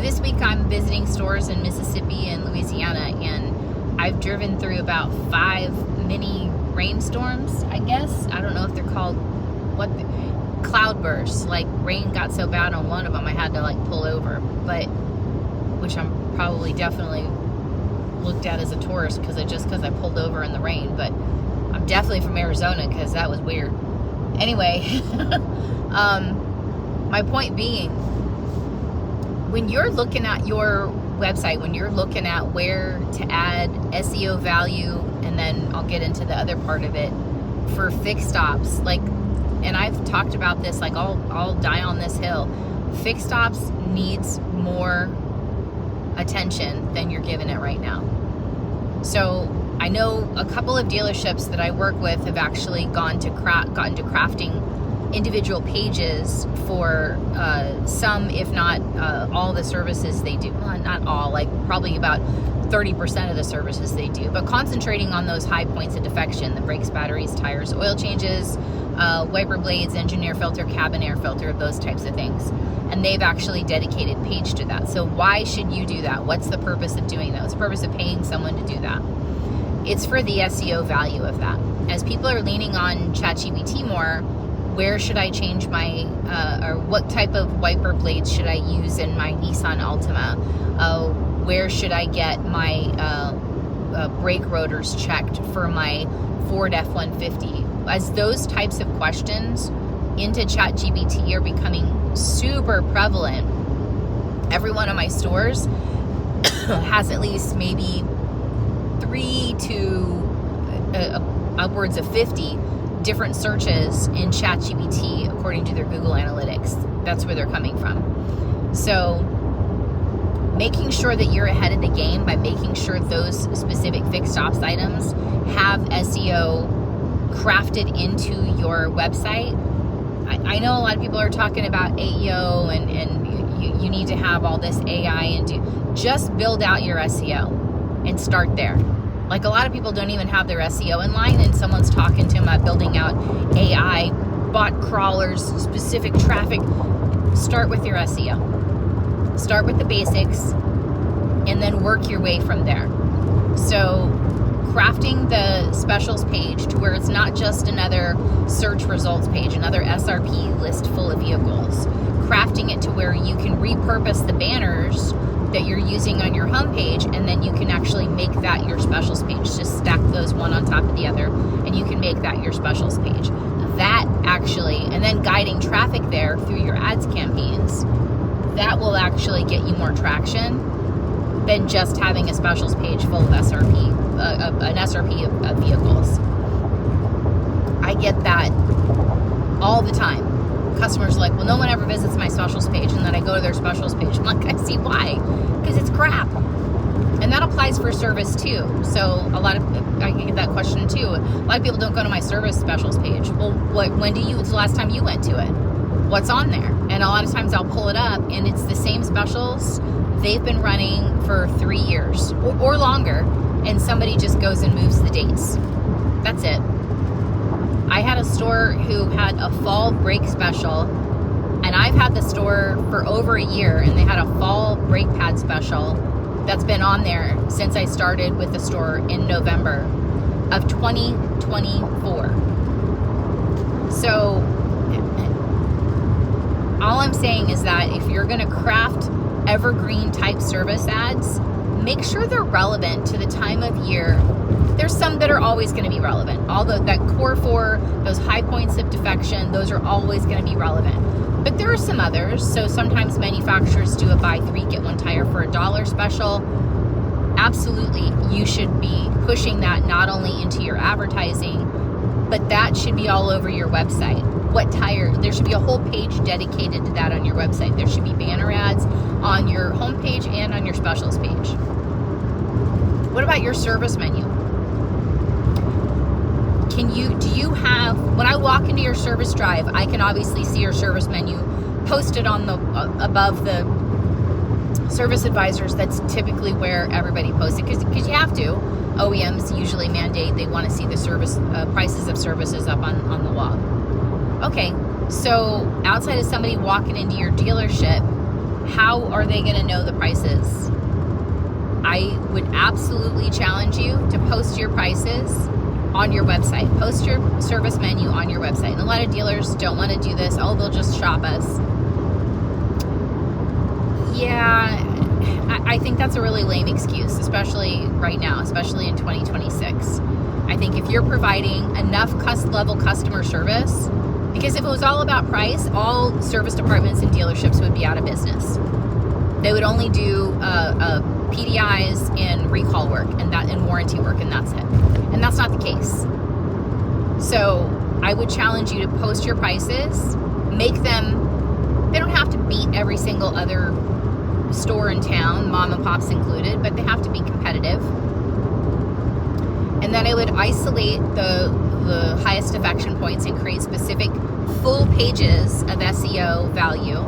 this week I'm visiting stores in Mississippi and Louisiana, and I've driven through about 5 mini rainstorms, I guess. I don't know if they're called cloudbursts. Like, rain got so bad on one of them I had to like pull over, but which I'm probably definitely looked at as a tourist because I pulled over in the rain, but I'm definitely from Arizona because that was weird. Anyway, my point being, when you're looking at your website, when you're looking at where to add SEO value, and then I'll get into the other part of it for fixed ops, like, and I've talked about this, like I'll die on this hill. Fixed ops needs more attention than you're giving it right now. So I know a couple of dealerships that I work with have actually gotten to crafting individual pages for some, if not all the services they do. Well, not all, like probably about 30% of the services they do, but concentrating on those high points of defection: the brakes, batteries, tires, oil changes, wiper blades, engine air filter, cabin air filter, those types of things. And they've actually dedicated page to that. So why should you do that? What's the purpose of doing that? What's the purpose of paying someone to do that? It's for the SEO value of that. As people are leaning on ChatGPT more, where should I change my, or what type of wiper blades should I use in my Nissan Altima? Where should I get my brake rotors checked for my Ford F-150? As those types of questions into ChatGPT are becoming super prevalent, every one of my stores has at least maybe 3 to upwards of 50 different searches in ChatGPT according to their Google Analytics. That's where they're coming from. So making sure that you're ahead of the game by making sure those specific fixed ops items have SEO crafted into your website. I know a lot of people are talking about AEO and you need to have all this AI, and just build out your SEO and start there. Like, a lot of people don't even have their SEO in line, and someone's talking to them about building out AI, bot crawlers, specific traffic. Start with your SEO. Start with the basics and then work your way from there. So crafting the specials page to where it's not just another search results page, another SRP list full of vehicles. Crafting it to where you can repurpose the banners that you're using on your homepage, and then you can actually make that your specials page. Just stack those one on top of the other, and you can make that your specials page. That actually, and then guiding traffic there through your ads campaigns, that will actually get you more traction than just having a specials page full of SRP, an SRP of vehicles. I get that all the time. Customers are like, well, no one ever visits my specials page, and then I go to their specials page. I'm like, I see why, because it's crap. And that applies for service too. So I get that question too. A lot of people don't go to my service specials page. Well, when's the last time you went to it? What's on there? And a lot of times I'll pull it up, and it's the same specials they've been running for 3 years or longer, and somebody just goes and moves the dates. That's it. I had a store who had a fall brake special, and I've had the store for over a year, and they had a fall brake pad special that's been on there since I started with the store in November of 2024. So all I'm saying is that if you're going to craft evergreen type service ads, make sure they're relevant to the time of year. There's some that are always going to be relevant. Although that core 4, those high points of defection, those are always going to be relevant. But there are some others. So sometimes manufacturers do a buy 3, get 1 tire for $1 special. Absolutely, you should be pushing that not only into your advertising, but that should be all over your website. What tire? There should be a whole page dedicated to that on your website. There should be banner ads on your homepage and on your specials page. What about your service menu? Do you have, when I walk into your service drive, I can obviously see your service menu posted on the above the service advisors. That's typically where everybody posts it, because you have to. OEMs usually mandate they want to see the service prices of services up on the wall. Okay, so outside of somebody walking into your dealership, how how are they going to know the prices? I would absolutely challenge you to post your prices on your website. Post your service menu on your website. And a lot of dealers don't want to do this. Oh, they'll just shop us. Yeah, I think that's a really lame excuse, especially right now, especially in 2026. I think if you're providing enough level customer service, because if it was all about price, all service departments and dealerships would be out of business. They would only do PDIs and recall work and warranty work, and that's it. And that's not the case. So I would challenge you to post your prices, make them, they don't have to beat every single other store in town, mom and pops included, but they have to be competitive. And then I would isolate the highest defection points and create specific full pages of SEO value.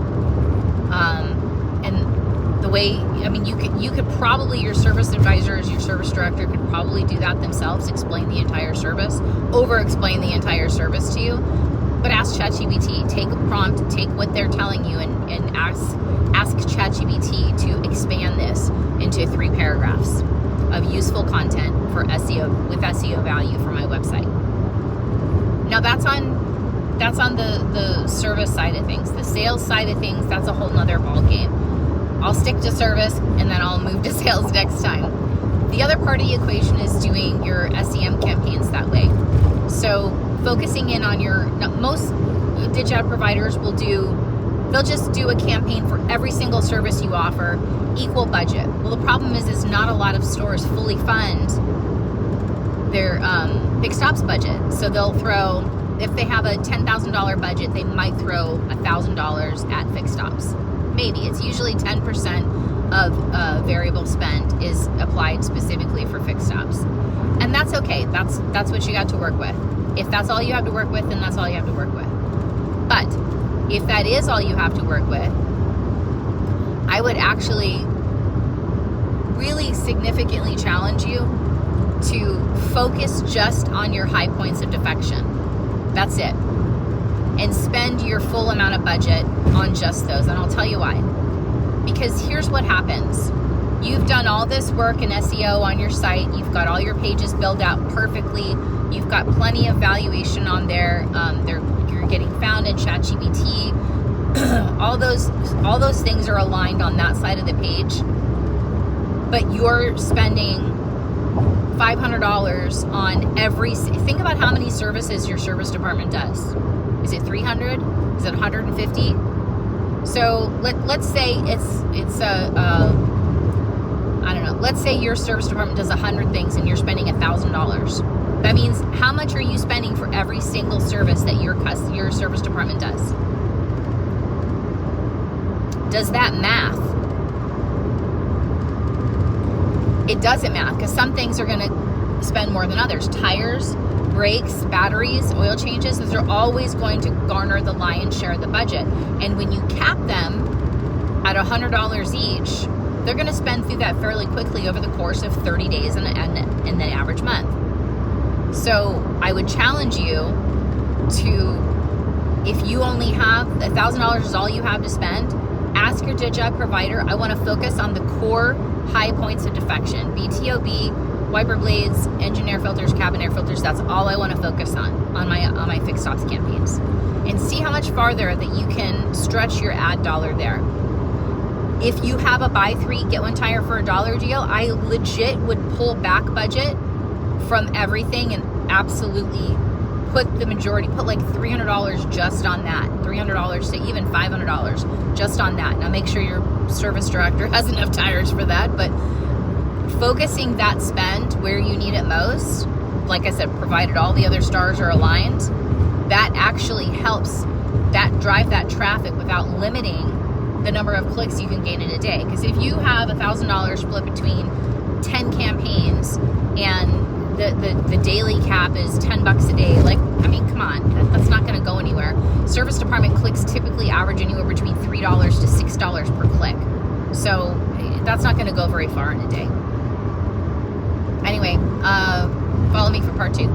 And the way, I mean, you could probably, your service advisors, your service director could probably do that themselves, explain the entire service, over-explain the entire service to you. But ask ChatGPT, take a prompt, take what they're telling you, and ask ChatGPT to expand this into 3 paragraphs of useful content for SEO, with SEO value for my website. Now that's on the service side of things. The sales side of things, that's a whole nother ball game. I'll stick to service and then I'll move to sales next time. The other part of the equation is doing your SEM campaigns that way. So focusing in on most ditch ad providers they'll just do a campaign for every single service you offer, equal budget. Well, the problem is not a lot of stores fully fund their fixed ops budget. So they'll throw, if they have a $10,000 budget, they might throw $1,000 at fixed ops. Maybe. It's usually 10% of variable spend is applied specifically for fixed ops. And that's okay. That's what you got to work with. If that's all you have to work with, then that's all you have to work with. But if that is all you have to work with, I would actually really significantly challenge you to focus just on your high points of defection. That's it. And spend your full amount of budget on just those. And I'll tell you why. Because here's what happens. You've done all this work in SEO on your site. You've got all your pages built out perfectly. You've got plenty of valuation on there. You're getting found in ChatGPT. all those things are aligned on that side of the page. But you're spending $500 on think about how many services your service department does. Is it 300? Is it 150? So let's say it's I don't know. Let's say your service department does 100 things and you're spending $1,000. That means how much are you spending for every single service that your service department does? Does that math? It doesn't math, because some things are going to spend more than others. Tires, brakes, batteries, oil changes, those are always going to garner the lion's share of the budget. And when you cap them at $100 each, they're going to spend through that fairly quickly over the course of 30 days in the average month. So I would challenge you to, if you only have $1,000 is all you have to spend, ask your ditch ad provider, I want to focus on the core high points of defection. BTOB, wiper blades, engine air filters, cabin air filters, that's all I want to focus on my fixed ops campaigns. And see how much farther that you can stretch your ad dollar there. If you have a buy 3, get 1 tire for $1 deal, I legit would pull back budget from everything and absolutely put the majority, put like $300 just on that. $300 to even $500 just on that. Now make sure your service director has enough tires for that, but focusing that spend where you need it most, like I said, provided all the other stars are aligned, that actually helps that drive that traffic without limiting the number of clicks you can gain in a day. Because if you have $1,000 split between 10 campaigns and the daily cap is $10 a day, like, I mean, come on, that's not going to go anywhere. Service department clicks typically average anywhere between $3 to $6 per click. So that's not going to go very far in a day. Anyway, follow me for part 2.